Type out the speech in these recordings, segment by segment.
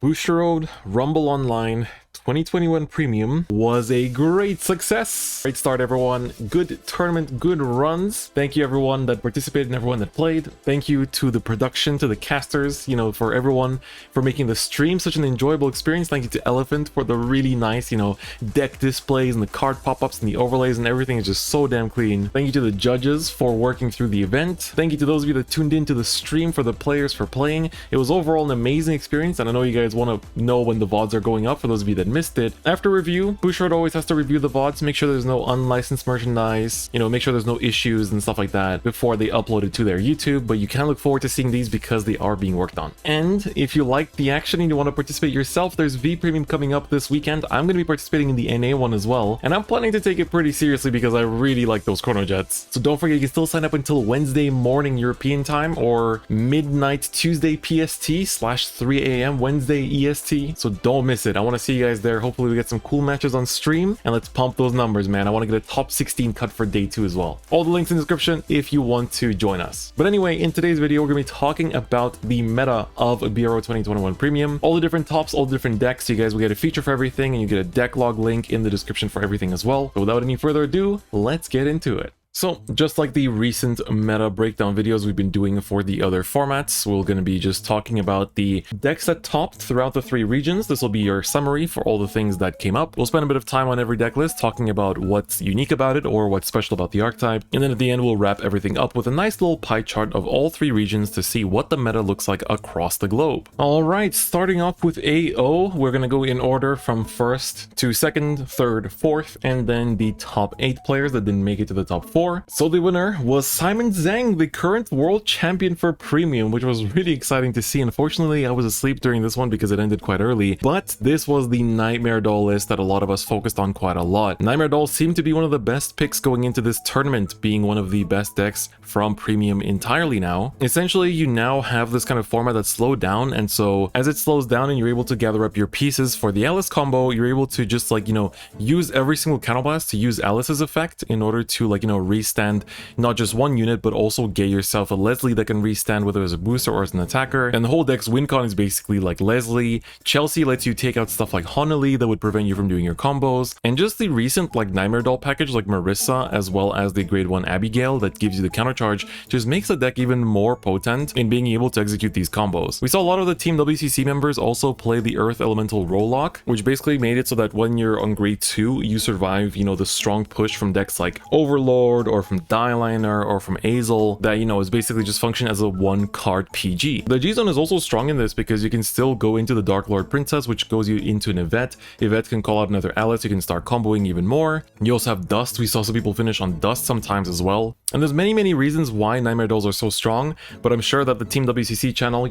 Bushiroad Rumble Online 2021 Premium was a great success. Great start, everyone. Good tournament, good runs. Thank you, everyone that participated and everyone that played. Thank you to the production, to the casters, for everyone for making the stream such an enjoyable experience. Thank you to Elephant for the really nice, deck displays and the card pop-ups and the overlays and everything is just so damn clean. Thank you to the judges for working through the event. Thank you to those of you that tuned into the stream, for the players for playing. It was overall an amazing experience, and I know you guys want to know when the VODs are going up for those of you that missed it. After review, Bushiroad always has to review the VODs, make sure there's no unlicensed merchandise, make sure there's no issues and stuff like that before they upload it to their YouTube, but you can look forward to seeing these because they are being worked on. And if you like the action and you want to participate yourself, there's V Premium coming up this weekend. I'm going to be participating in the NA one as well, and I'm planning to take it pretty seriously because I really like those Chrono Jets. So don't forget, you can still sign up until Wednesday morning European time or midnight Tuesday PST/3 a.m. Wednesday EST, so don't miss it. I want to see you guys there. Hopefully we get some cool matches on stream, and let's pump those numbers, man. I want to get a top 16 cut for day 2 as well. All the links in the description if you want to join us. But anyway, in today's video, we're going to be talking about the meta of BRO 2021 Premium, all the different tops, all the different decks. You guys will get a feature for everything, and you get a deck log link in the description for everything as well. So without any further ado, let's get into it. So, just like the recent meta breakdown videos we've been doing for the other formats, we're going to be just talking about the decks that topped throughout the 3 regions. This will be your summary for all the things that came up. We'll spend a bit of time on every deck list talking about what's unique about it or what's special about the archetype. And then at the end, we'll wrap everything up with a nice little pie chart of all 3 regions to see what the meta looks like across the globe. Alright, starting off with AO, we're going to go in order from 1st to 2nd, 3rd, 4th, and then the top 8 players that didn't make it to the top 4. So the winner was Simon Zhang, the current world champion for Premium, which was really exciting to see. Unfortunately, I was asleep during this one because it ended quite early, but this was the Nightmare Doll list that a lot of us focused on quite a lot. Nightmare Doll seemed to be one of the best picks going into this tournament, being one of the best decks from Premium entirely now. Essentially, you now have this kind of format that's slowed down, and so as it slows down and you're able to gather up your pieces for the Alice combo, you're able to just use every single counterblast to use Alice's effect in order to restand not just one unit, but also get yourself a Leslie that can restand whether as a booster or as an attacker. And the whole deck's win con is basically like Leslie. Chelsea lets you take out stuff like Honolulu that would prevent you from doing your combos. And just the recent Nightmare Doll package like Marissa, as well as the grade 1 Abigail that gives you the counter charge, just makes the deck even more potent in being able to execute these combos. We saw a lot of the Team WCC members also play the Earth Elemental Rollock, which basically made it so that when you're on grade 2, you survive, the strong push from decks like Overlord or from Dieliner or from Azel that, is basically just function as a 1-card PG. The G-Zone is also strong in this because you can still go into the Dark Lord Princess, which goes you into an Yvette. Yvette can call out another Alice, you can start comboing even more. You also have Dust. We saw some people finish on Dust sometimes as well. And there's many reasons why Nightmare Dolls are so strong, but I'm sure that the Team WCC channel,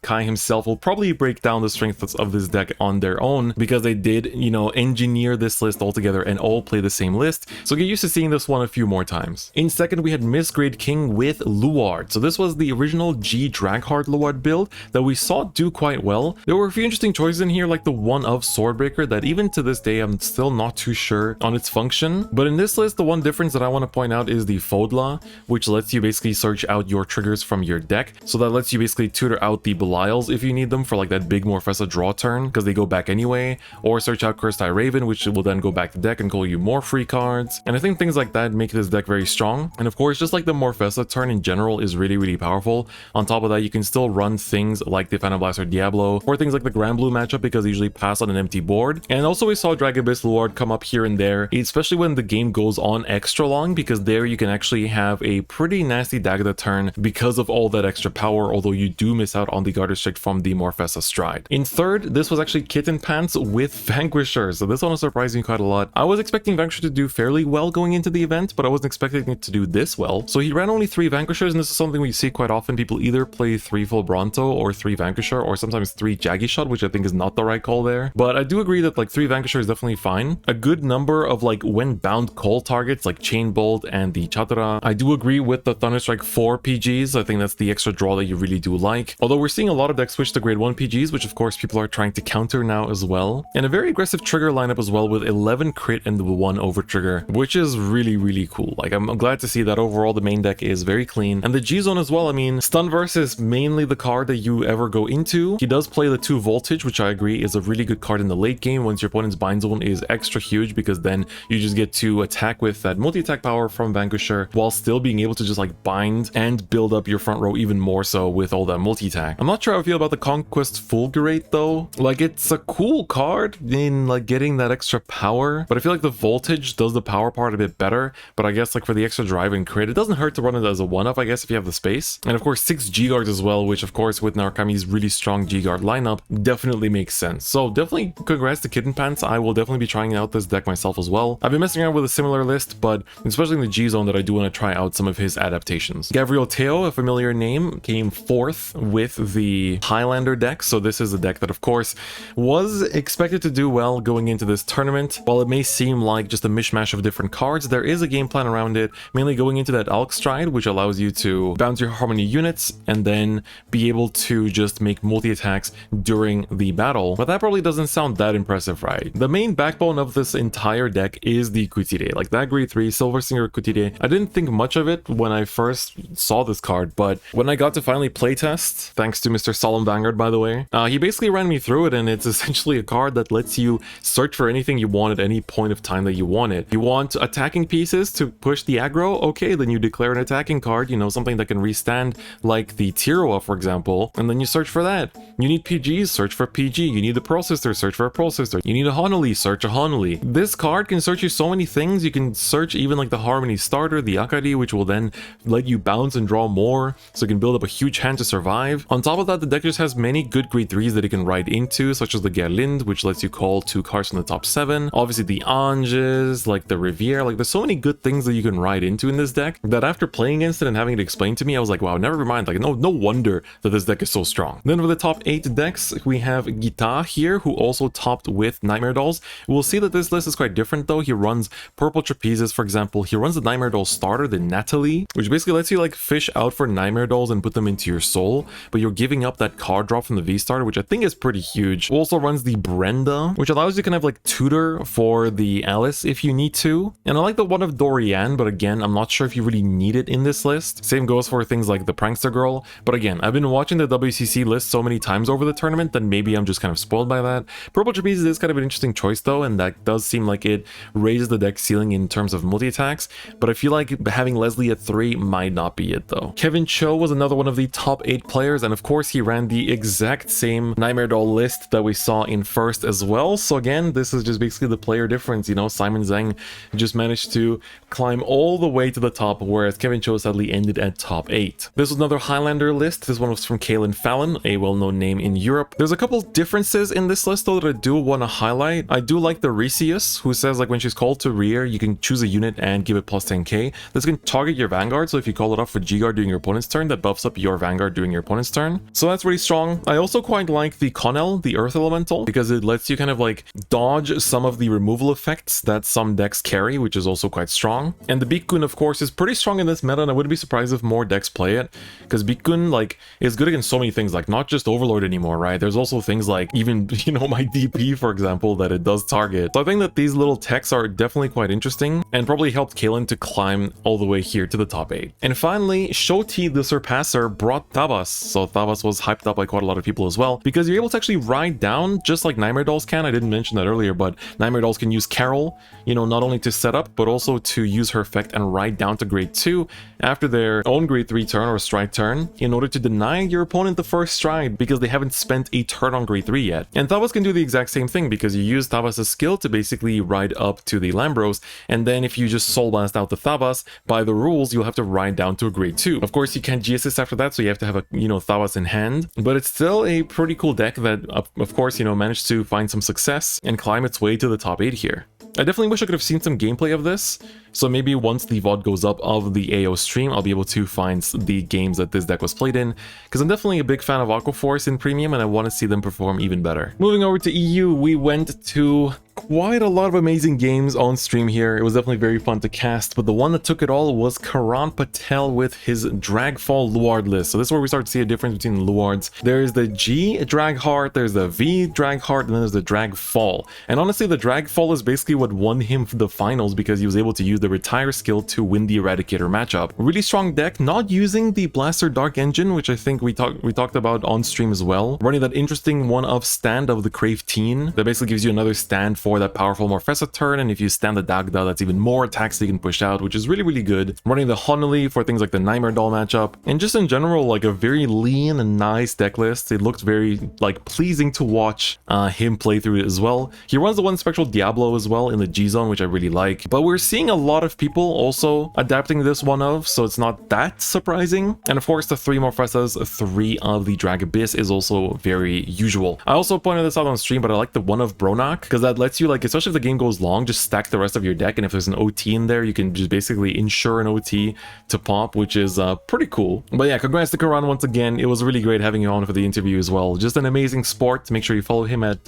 Kai himself will probably break down the strengths of this deck on their own because they did, engineer this list all together and all play the same list. So get used to seeing this one a few more times. In second, we had Miss Grade King with Luard. So this was the original G Dragheart Luard build that we saw do quite well. There were a few interesting choices in here, like the one of Swordbreaker that even to this day I'm still not too sure on its function. But in this list, the one difference that I want to point out is the Fodla, which lets you basically search out your triggers from your deck. So that lets you basically tutor out the Belials if you need them for that big Morpheus draw turn because they go back anyway, or search out Cursed Eye Raven, which will then go back to deck and call you more free cards. And I think things like that make this deck very strong. And of course, just like the Morpheus turn in general is really powerful. On top of that, you can still run things like the Phantom Blaster Diablo or things like the Grand Blue matchup because they usually pass on an empty board. And also we saw Dragon Abyss Luard come up here and there, especially when the game goes on extra long, because there you can actually have a pretty nasty Dagda turn because of all that extra power, although you do miss out on the Guard Restrict from the Morpheus Stride. In third, this was actually Kitten Pants with Vanquisher, so this one was surprising me quite a lot. I was expecting Vanquisher to do fairly well going into the event, but I wasn't expecting it to do this well. So he ran only 3 Vanquishers, and this is something we see quite often. People either play 3 full Bronto or 3 Vanquisher, or sometimes 3 Jaggy Shot, which I think is not the right call there. But I do agree that 3 Vanquisher is definitely fine. A good number of when bound call targets like Chain Bolt and the Chatra I do agree with the Thunderstrike 4 PGs. I think that's the extra draw that you really do like. Although we're seeing a lot of decks switch to grade 1 PGs, which of course people are trying to counter now as well. And a very aggressive trigger lineup as well with 11 crit and 1 over trigger, which is really cool. Like I'm glad to see that overall the main deck is very clean. And the G-Zone as well, I mean, Stunverse is mainly the card that you ever go into. He does play the 2 Voltage, which I agree is a really good card in the late game once your opponent's bind zone is extra huge, because then you just get to attack with that multi-attack power from Vanquisher while still being able to just like bind and build up your front row even more so with all that multi-attack. I'm not sure how I feel about the Conquest Fulgurate though. Like it's a cool card in like getting that extra power, but I feel like the Voltage does the power part a bit better. But I guess like for the extra drive and crit, it doesn't hurt to run it as a one-up, I guess, if you have the space. And of course 6 G-Guards as well, which of course with Narukami's really strong G-Guard lineup definitely makes sense. So definitely congrats to Kitten Pants. I will definitely be trying out this deck myself as well. I've been messing around with a similar list, but especially in the G-Zone that I do want to try out some of his adaptations. Gabriel Teo, a familiar name, came 4th with the Highlander deck. So this is a deck that of course was expected to do well going into this tournament. While it may seem like just a mishmash of different cards, there is a game plan around it, mainly going into that Alk Stride, which allows you to bounce your Harmony units and then be able to just make multi-attacks during the battle. But that probably doesn't sound that impressive, right? The main backbone of this entire deck is the Kutire, like that grade 3 Silver Singer Kutire. I didn't think much of it when I first saw this card, but when I got to finally playtest, thanks to Mr. Solemn Vanguard by the way, he basically ran me through it, and it's essentially a card that lets you search for anything you want at any point of time that you want it. You want attacking pieces to push the aggro? Okay, then you declare an attacking card, you know, something that can restand like the Tiroa, for example, and then you search for that. You need PGs, search for PG. You need the Pearl Sister, search for a Pearl Sister. You need a Honoli, search a Honoli. This card can search you so many things. You can search even like the Harmony starter, the Akari, which will then let you bounce and draw more, so you can build up a huge hand to survive. On top of that, the deck just has many good grade 3s that you can ride into, such as the Gerlind, which lets you call 2 cards from the top 7. Obviously the Anges, like the Riviere, like there's so many good things that you can ride into in this deck that after playing against it and having it explained to me, I was like, wow, never mind, like no wonder that this deck is so strong. Then for the top 8 decks, we have Gita here, who also topped with Nightmare Dolls. We'll see that this list is quite different though. He runs Purple Trapezes, for example. He runs the Nightmare Doll starter, the Natalie, which basically lets you like fish out for Nightmare Dolls and put them into your soul, but you're giving up that card drop from the V starter, which I think is pretty huge. Also runs the Brenda, which allows you to kind of like tutor for the Alice if you need to. And I like the one of Dorian, but again, I'm not sure if you really need it in this list. Same goes for things like the Prankster Girl, but again, I've been watching the WCC list so many times over the tournament that maybe I'm just kind of spoiled by that. Purple Trapezes is kind of an interesting choice though, and that does seem like it raises the deck ceiling in terms of multi-attacks, but I feel like having Leslie at 3 might not be it though. Kevin Cho was another one of the top 8 players, and of course he ran the exact same Nightmare Doll list that we saw in first as well. So again, this is just basically the player difference, you know. Simon Zhang just managed to climb all the way to the top, whereas Kevin Cho sadly ended at top 8. This was another Highlander list. This one was from Kaelin Fallon, a well-known name in Europe. There's a couple differences in this list though that I do want to highlight. I do like the Resius, who says like when she's called to rear, you can choose a unit and give it plus 10k. This can target your Vanguard, so if you call it off for G-Guard during your opponent's turn, that buffs up your Vanguard during your opponent's turn. So that's really strong. I also quite like the Connell, the Earth Elemental, because it lets you kind of like dodge some of the removal effects that some decks carry, which is also quite strong. And the Bikun, of course, is pretty strong in this meta, and I wouldn't be surprised if more decks play it, because Bikun like is good against so many things, like not just Overlord anymore, right? There's also things like even, you know, my DP, for example, that it does target. So I think that these little techs are definitely quite interesting and probably helped Kaelin to climb all the way here to the top 8. And finally, Shoti the Surpasser brought Tavas. So Tavas was hyped up by quite a lot of people as well, because you're able to actually ride down just like Nightmare Dolls can. I didn't mention that earlier, but Nightmare Dolls can use Carol, you know, not only to set up, but also to use her effect and ride down to grade 2 after their own grade 3 turn or stride turn in order to deny your opponent the first stride because they haven't spent a turn on grade 3 yet. And Tavas can do the exact same thing because you use Tavas' skill to basically ride up to the Lambros, and then if you just Soul Blast out the Tavas, by the rules, you'll have to ride down to a grade 2. Of course, you can't G-assist after that, so you have to have a, you know, Tavas in hand, but it's still a pretty cool deck that, of course, you know, managed to find some success and climb its way to the top 8 here. I definitely wish I could have seen some gameplay of this, so maybe once the VOD goes up of the AO stream, I'll be able to find the games that this deck was played in, because I'm definitely a big fan of Aquaforce in Premium, and I want to see them perform even better. Moving over to EU, we went to quite a lot of amazing games on stream here. It was definitely very fun to cast, but the one that took it all was Karan Patel with his Dragfall Luard list. So this is where we start to see a difference between the Luards. There's the G Dragheart, there's the V Dragheart, and then there's the Dragfall. And honestly, the Dragfall is basically what won him the finals because he was able to use the Retire skill to win the Eradicator matchup. Really strong deck, not using the Blaster Dark Engine, which I think we talked about on stream as well. Running that interesting one of stand of the Crave Teen that basically gives you another stand for that powerful Morpheus turn, and if you stand the Dagda, that's even more attacks that you can push out, which is really, really good. Running the Honolly for things like the Nightmare Doll matchup, and just in general, like a very lean and nice deck list. It looked very like pleasing to watch him play through it as well. He runs the one Spectral Diablo as well in the G zone, which I really like. But we're seeing a lot of people also adapting this one of, so it's not that surprising. And of course, the 3 Morphesas, 3 of the Drag Abyss is also very usual. I also pointed this out on stream, but I like the one of Bronak because that lets you, like, especially if the game goes long, just stack the rest of your deck, and if there's an OT in there, you can just basically ensure an OT to pop, which is pretty cool. But yeah, congrats to Karan once again. It was really great having you on for the interview as well. Just an amazing sport. Make sure you follow him at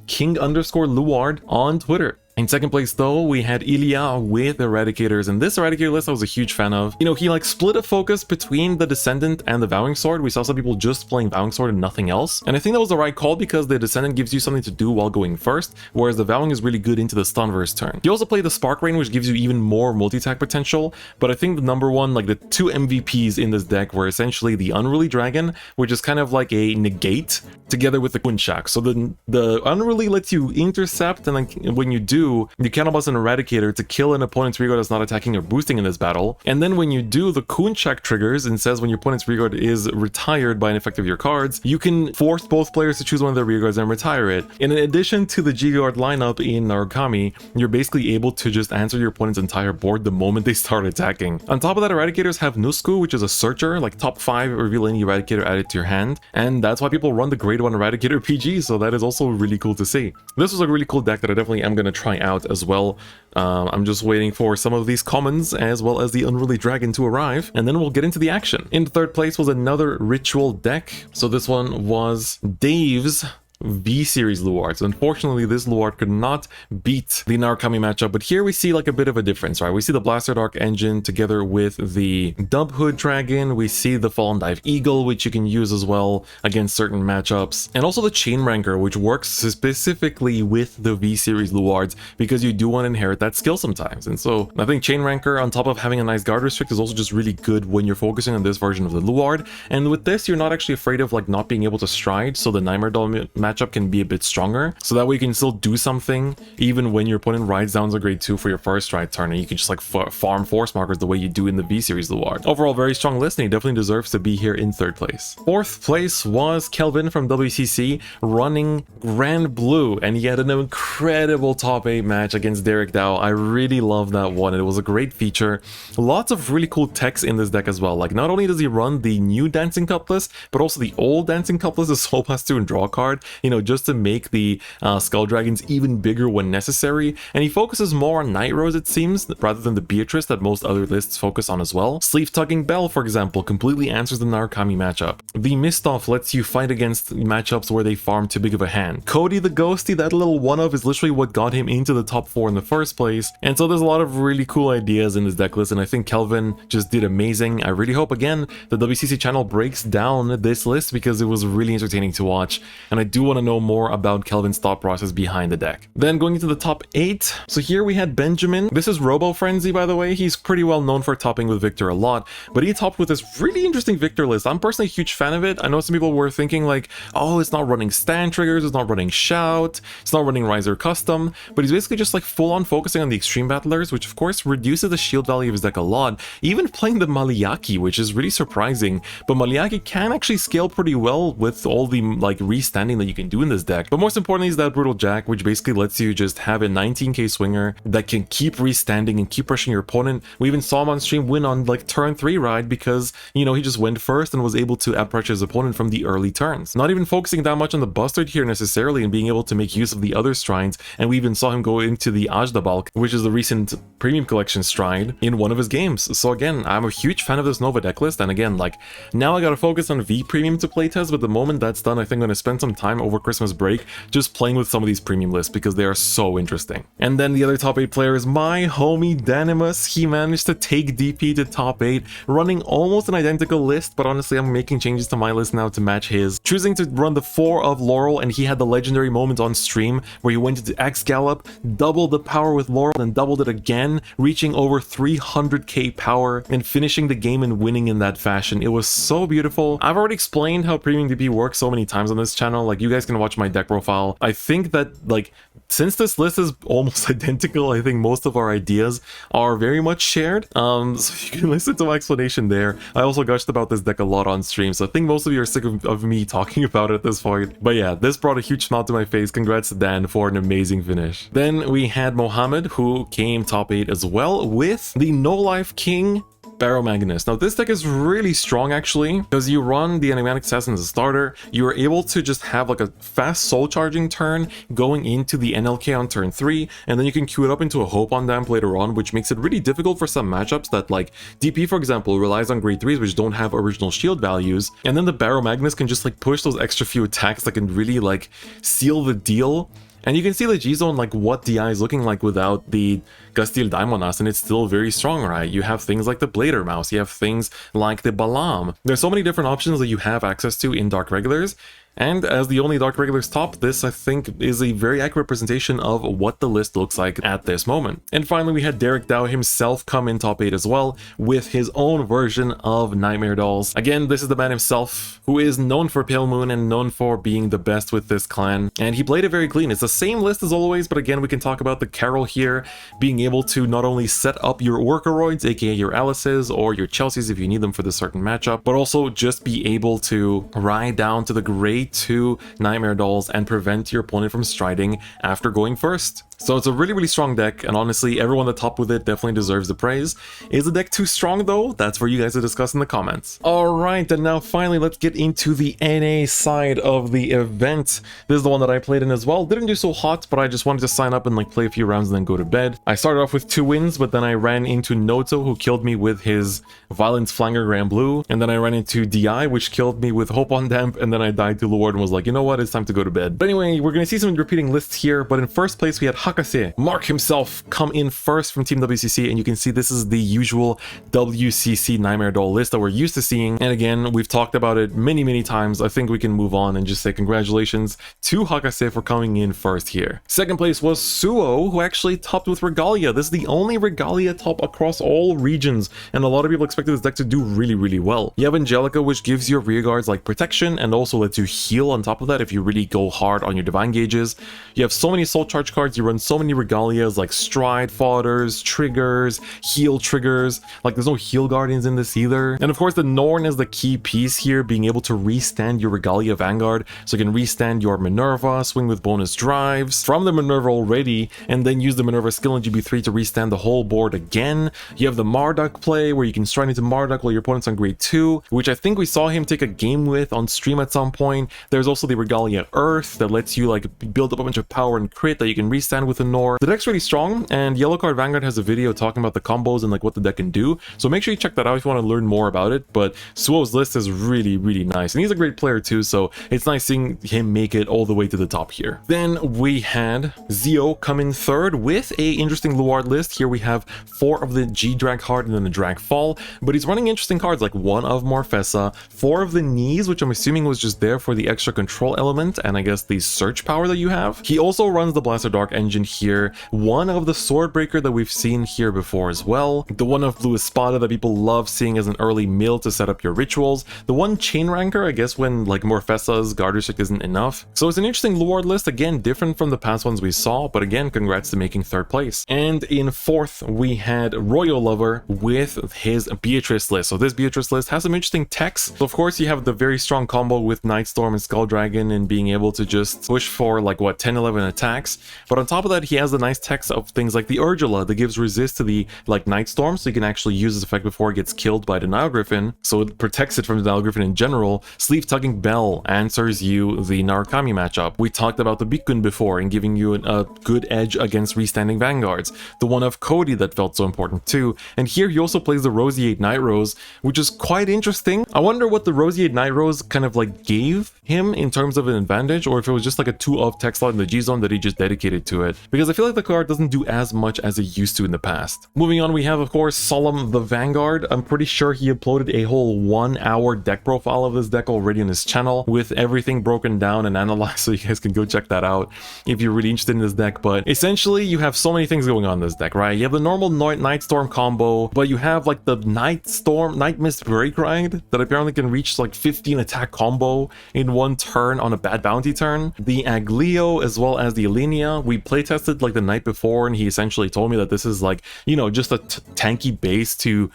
King_Luard on Twitter. In second place though, we had Ilya with Eradicators, and this Eradicator list I was a huge fan of. You know, he like split a focus between the Descendant and the Vowing Sword. We saw some people just playing Vowing Sword and nothing else. And I think that was the right call because the Descendant gives you something to do while going first, whereas the Vowing is really good into the Stunverse turn. He also played the Spark Rain, which gives you even more multi-attack potential, but I think the number one, like the 2 MVPs in this deck were essentially the Unruly Dragon, which is kind of like a negate, together with the Kunchak. So the Unruly lets you intercept, and then when you do, you counterblast an Eradicator to kill an opponent's Rearguard that's not attacking or boosting in this battle. And then when you do, the Kunchak triggers and says when your opponent's Rearguard is retired by an effect of your cards, you can force both players to choose one of their Rearguards and retire it. And in addition to the G-Guard lineup in Narukami, you're basically able to just answer your opponent's entire board the moment they start attacking. On top of that, Eradicators have Nusku, which is a searcher, like top 5, reveal any Eradicator added to your hand. And that's why people run the Grade 1 Eradicator PG, so that is also really cool to see. This was a really cool deck that I definitely am going to try out as well. I'm just waiting for some of these commons as well as the Unruly Dragon to arrive, and then we'll get into the action. In third place was another Ritual deck. So this one was Dave's V-Series Luards. Unfortunately, this Luard could not beat the Narukami matchup, but here we see like a bit of a difference, right? We see the Blaster Dark Engine together with the Dub Hood Dragon. We see the Fallen Dive Eagle, which you can use as well against certain matchups, and also the Chain Ranker, which works specifically with the V-Series Luards because you do want to inherit that skill sometimes. And so I think Chain Ranker, on top of having a nice guard restrict, is also just really good when you're focusing on this version of the Luard. And with this, you're not actually afraid of like not being able to stride, so the Nightmare Doll matchup can be a bit stronger, so that way you can still do something even when your opponent rides down to grade 2 for your first stride turn, and you can just like farm force markers the way you do in the V-Series Luard. Overall, very strong list, and he definitely deserves to be here in third place. Fourth place was Kelvin from WCC running Grand Blue, and he had an incredible top 8 match against Derek Dow. I really love that one. It was a great feature. Lots of really cool techs in this deck as well. Like, not only does he run the new Dancing Cup list, but also the old Dancing Cup list, the Soul Pass 2 and draw card, you know, just to make the Skull Dragons even bigger when necessary. And he focuses more on Night Rose, it seems, rather than the Beatrice that most other lists focus on as well. Sleeve Tugging Bell, for example, completely answers the Narukami matchup. The Mistoff lets you fight against matchups where they farm too big of a hand. Cody the Ghosty, that little one-of, is literally what got him into the top 4 in the first place. And so there's a lot of really cool ideas in this deck list, and I think Kelvin just did amazing. I really hope, again, the WCC channel breaks down this list because it was really entertaining to watch, and I do want to know more about Kelvin's thought process behind the deck. Then going into the top 8, so here we had Benjamin. This is Robo Frenzy, by the way. He's pretty well known for topping with Victor a lot, but he topped with this really interesting Victor list. I'm personally a huge fan of it. I know some people were thinking like, oh, it's not running stand triggers, it's not running shout, it's not running Riser Custom, but he's basically just like full on focusing on the Extreme Battlers, which of course reduces the shield value of his deck a lot, even playing the Maliaki, which is really surprising. But Maliaki can actually scale pretty well with all the like restanding that you can do in this deck. But most importantly is that Brutal Jack, which basically lets you just have a 19k swinger that can keep restanding and keep pushing your opponent. We even saw him on stream win on like turn 3 ride because, you know, he just went first and was able to out-pressure his opponent from the early turns. Not even focusing that much on the Bustard here necessarily and being able to make use of the other strides, and we even saw him go into the Ajdabalk, which is the recent Premium Collection stride, in one of his games. So again, I'm a huge fan of this Nova deck list, and again, like, now I gotta focus on V Premium to playtest, but the moment that's done, I think I'm gonna spend some time over Christmas break, just playing with some of these premium lists because they are so interesting. And then the other top 8 player is my homie Danimus. He managed to take DP to top 8, running almost an identical list, but honestly I'm making changes to my list now to match his, choosing to run the 4 of Laurel, and he had the legendary moment on stream where he went into X Gallop, doubled the power with Laurel, and doubled it again, reaching over 300k power and finishing the game and winning in that fashion. It was so beautiful. I've already explained how premium DP works so many times on this channel. Like, you guys can watch my deck profile. I think that, like, since this list is almost identical, I think most of our ideas are very much shared. So you can listen to my explanation there. I also gushed about this deck a lot on stream, so I think most of you are sick of me talking about it at this point. But yeah, this brought a huge smile to my face. Congrats to Dan for an amazing finish. Then we had Mohammed, who came top 8 as well, with the No Life King Barrow Magnus. Now this deck is really strong actually, because you run the Enigmatic Assassin as a starter, you are able to just have like a fast soul charging turn going into the NLK on turn 3, and then you can queue it up into a Hope on Damp later on, which makes it really difficult for some matchups that, like DP for example, relies on grade 3s which don't have original shield values, and then the Barrow Magnus can just like push those extra few attacks that can really like seal the deal. And you can see the G-Zone, like what DI is looking like without the Gastil Daimonas, and it's still very strong, right? You have things like the Blader Mouse, you have things like the Balam. There's so many different options that you have access to in Dark Regulars. And as the only Dark Regulars top, this I think is a very accurate representation of what the list looks like at this moment. And finally we had Derek Dow himself come in top 8 as well, with his own version of Nightmare Dolls. Again, this is the man himself, who is known for Pale Moon and known for being the best with this clan. And he played it very clean. It's the same list as always, but again we can talk about the Carol here, being able to not only set up your Orcaroids, aka your Alices, or your Chelseas if you need them for the certain matchup, but also just be able to ride down to the grade 2 Nightmare Dolls and prevent your opponent from striding after going first. So it's a really, really strong deck, and honestly, everyone that top with it definitely deserves the praise. Is the deck too strong though? That's for you guys to discuss in the comments. Alright, and now finally let's get into the NA side of the event. This is the one that I played in as well. Didn't do so hot, but I just wanted to sign up and like play a few rounds and then go to bed. I started off with 2 wins, but then I ran into Noto, who killed me with his Violent Flanger Grand Blue, and then I ran into DI, which killed me with Hope on Damp, and then I died to Lord and was like, you know what, it's time to go to bed. But anyway, we're gonna see some repeating lists here, but in first place we had Hakase, Mark himself, come in first from Team WCC, and you can see this is the usual WCC Nightmare Doll list that we're used to seeing. And again, we've talked about it many times. I think we can move on and just say congratulations to Hakase for coming in first here. Second place was Suo, who actually topped with Regalia. This is the only Regalia top across all regions, and a lot of people expected this deck to do really well. You have Angelica, which gives your rear guards like protection and also lets you heal on top of that if you really go hard on your divine gauges. You have so many soul charge cards, you run so many Regalias like stride fodders, triggers, heal triggers. Like there's no heal guardians in this either. And of course the Norn is the key piece here, being able to restand your Regalia Vanguard, so you can restand your Minerva, swing with bonus drives from the Minerva already, and then use the Minerva skill in GB3 to restand the whole board again. You have the Marduk play where you can stride into Marduk while your opponent's on grade 2, which I think we saw him take a game with on stream at some point. There's also the Regalia Earth that lets you like build up a bunch of power and crit that you can restand with the Norn. The deck's really strong, and Yellow Card Vanguard has a video talking about the combos and like what the deck can do, so make sure you check that out if you want to learn more about it. But Suo's list is really nice, and he's a great player too, so it's nice seeing him make it all the way to the top here. Then we had Zio come in third with a interesting Luard list. Here we have 4 of the G-Drag Heart and then the Drag Fall, but he's running interesting cards like 1 of Morfessa, 4 of the Knees, which I'm assuming was just there for the extra control element and I guess the search power that you have. He also runs the Blaster Dark engine here, 1 of the Swordbreaker that we've seen here before as well, the 1 of Blue Espada that people love seeing as an early mill to set up your rituals, the 1 Chain Ranker, I guess when like Morfessa's Guard Restrict isn't enough. So it's an interesting Luard list, again different from the past ones we saw, but again congrats to making 3rd place. And in 4th we had Royal Lover with his Beatrice list. So this Beatrice list has some interesting techs. So of course you have the very strong combo with Nightstorm and Skull Dragon and being able to just push for like what 10-11 attacks, but on top top of that, he has the nice text of things like the Urgula that gives resist to the like Night Storm, so you can actually use this effect before it gets killed by the Nile Griffin, so it protects it from the Nile Griffin in general. Sleeve Tugging Bell answers you the Narukami matchup. We talked about the Bikun before and giving you a good edge against restanding Vanguards. The one of Cody that felt so important too. And here he also plays the Roseate Night Rose, which is quite interesting. I wonder what the Roseate Night Rose kind of like gave him in terms of an advantage, or if it was just like a 2 of tech slot in the G zone that he just dedicated to it, because I feel like the card doesn't do as much as it used to in the past. Moving on, we have of course Solemn the Vanguard. I'm pretty sure he uploaded a whole 1-hour deck profile of this deck already on his channel with everything broken down and analyzed, so you guys can go check that out if you're really interested in this deck. But essentially you have so many things going on in this deck, right? You have the normal Night Storm combo, but you have like the Night Mist Break Ride that apparently can reach like 15 attack combo in one turn on a bad bounty turn. The Aglio as well as the Alenia, we playtested like the night before, and he essentially told me that this is like, you know, just a tanky base to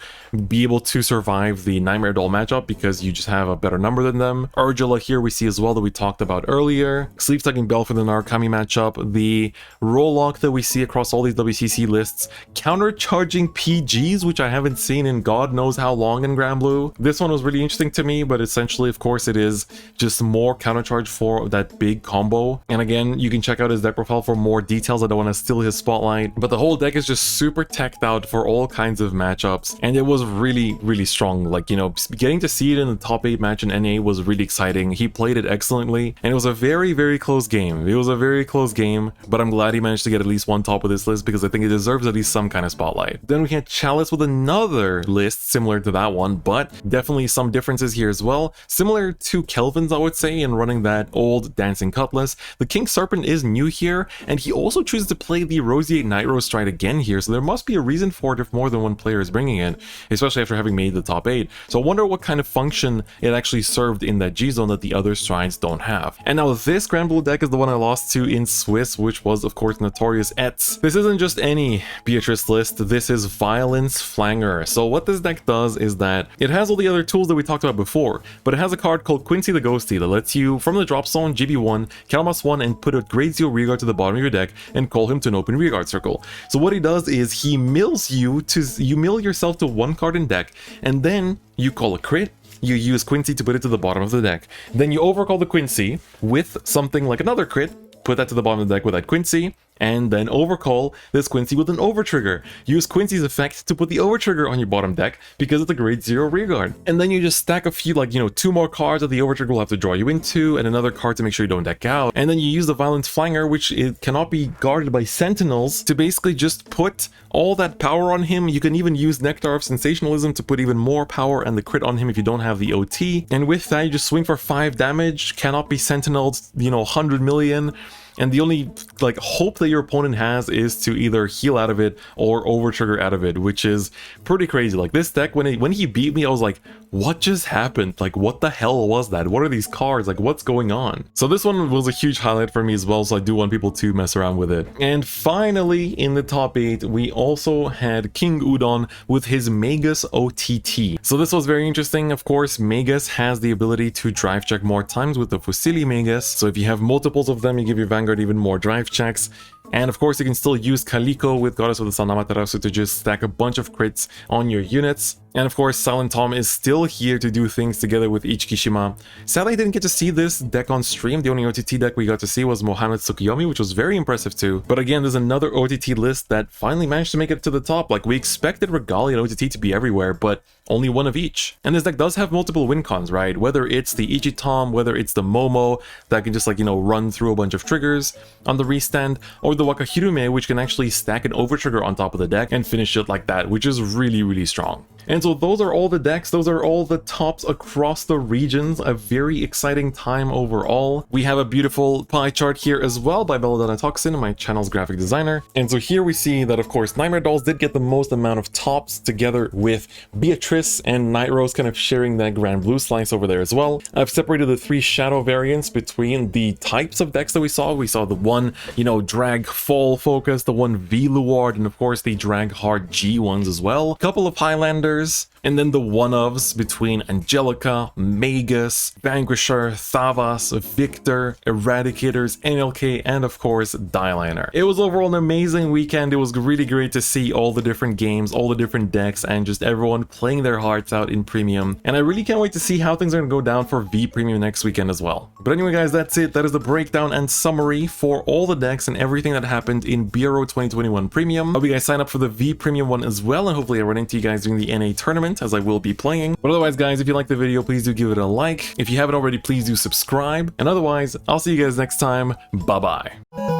be able to survive the Nightmare Doll matchup because you just have a better number than them. Urgula here we see as well that we talked about earlier. Sleeve Tugging Bell for the Narukami matchup. The Rollock that we see across all these WCC lists. Countercharging PGs, which I haven't seen in God knows how long in Grand Blue. This one was really interesting to me, but essentially of course it is just more countercharge for that big combo. And again, you can check out his deck profile for more details. I don't want to steal his spotlight, but the whole deck is just super teched out for all kinds of matchups, and it was really strong. Like, you know, getting to see it in the top 8 match in NA was really exciting. He played it excellently, and it was a very close game. It was a very close game, but I'm glad he managed to get at least one top of this list because I think it deserves at least some kind of spotlight. Then we had Chalice with another list similar to that one, but definitely some differences here as well. Similar to Kelvin's, I would say, in running that old Dancing Cutlass. The King Serpent is new here, and he also chooses to play the Roseate Night Rose Stride again here, so there must be a reason for it if more than one player is bringing it, especially after having made the top 8. So I wonder what kind of function it actually served in that G-Zone that the other strides don't have. And now this Grand Blue deck is the one I lost to in Swiss, which was of course Notorious Etz. This isn't just any Beatrice list, this is Violence Flanger. So what this deck does is that it has all the other tools that we talked about before, but it has a card called Quincy the Ghosty that lets you, from the drop zone, GB1, Calmas1, and put a grade 0 rearguard to the bottom of your deck and call him to an open rearguard circle. So what he does is he mills you mill yourself to 1 card in deck, and then you call a crit. You use Quincy to put it to the bottom of the deck. Then you overcall the Quincy with something like another crit, put that to the bottom of the deck with that Quincy, and then overcall this Quincy with an overtrigger. Use Quincy's effect to put the overtrigger on your bottom deck because it's a grade 0 rearguard. And then you just stack a few, like, you know, 2 more cards that the overtrigger will have to draw you into, and another card to make sure you don't deck out. And then you use the Violent Flanger, which it cannot be guarded by Sentinels, to basically just put all that power on him. You can even use Nectar of Sensationalism to put even more power and the crit on him if you don't have the OT. And with that, you just swing for 5 damage, cannot be Sentineled, you know, 100 million. And the only like hope that your opponent has is to either heal out of it or overtrigger out of it, which is pretty crazy. Like this deck, when he beat me, I was like, what just happened? Like, what the hell was that? What are these cards? Like, what's going on? So this one was a huge highlight for me as well, so I do want people to mess around with it. And finally, in the top 8, we also had King Udon with his Magus OTT. So this was very interesting. Of course, Magus has the ability to drive check more times with the Fusilli Magus. So if you have multiples of them, you give your Vanguard even more drive checks. And of course, you can still use Kaliko with Goddess of the Sun Amaterasu to just stack a bunch of crits on your units. And of course, Silent Tom is still here to do things together with Ichikishima. Sadly, I didn't get to see this deck on stream. The only OTT deck we got to see was Mohamed Tsukuyomi, which was very impressive too. But again, there's another OTT list that finally managed to make it to the top. Like, we expected Regalia and OTT to be everywhere, but only one of each. And this deck does have multiple win cons, right? Whether it's the Ichitom, whether it's the Momo that can just, like, you know, run through a bunch of triggers on the restand, or the Wakahirume, which can actually stack an overtrigger on top of the deck and finish it like that, which is really strong. And so those are all the decks, those are all the tops across the regions. A very exciting time overall. We have a beautiful pie chart here as well by Belladonna Toxin, my channel's graphic designer. And so here we see that, of course, Nightmare Dolls did get the most amount of tops, together with Beatrice and Night Rose kind of sharing that Grand Blue slice over there as well. I've separated the 3 shadow variants between the types of decks that we saw. We saw the one, you know, drag fall focus, the one V Luard, and of course the drag hard G ones as well. A couple of Highlanders, And then the one-ofs between Angelica, Magus, Vanquisher, Thavas, Victor, Eradicators, NLK, and of course, Dieliner. It was overall an amazing weekend. It was really great to see all the different games, all the different decks, and just everyone playing their hearts out in Premium. And I really can't wait to see how things are going to go down for V Premium next weekend as well. But anyway, guys, that's it. That is the breakdown and summary for all the decks and everything that happened in BRO 2021 Premium. Hope you guys sign up for the V Premium one as well, and hopefully I run into you guys during the NA tournament, as I will be playing. But otherwise, guys, if you liked the video, please do give it a like. If you haven't already, please do subscribe. And otherwise, I'll see you guys next time. Bye-bye.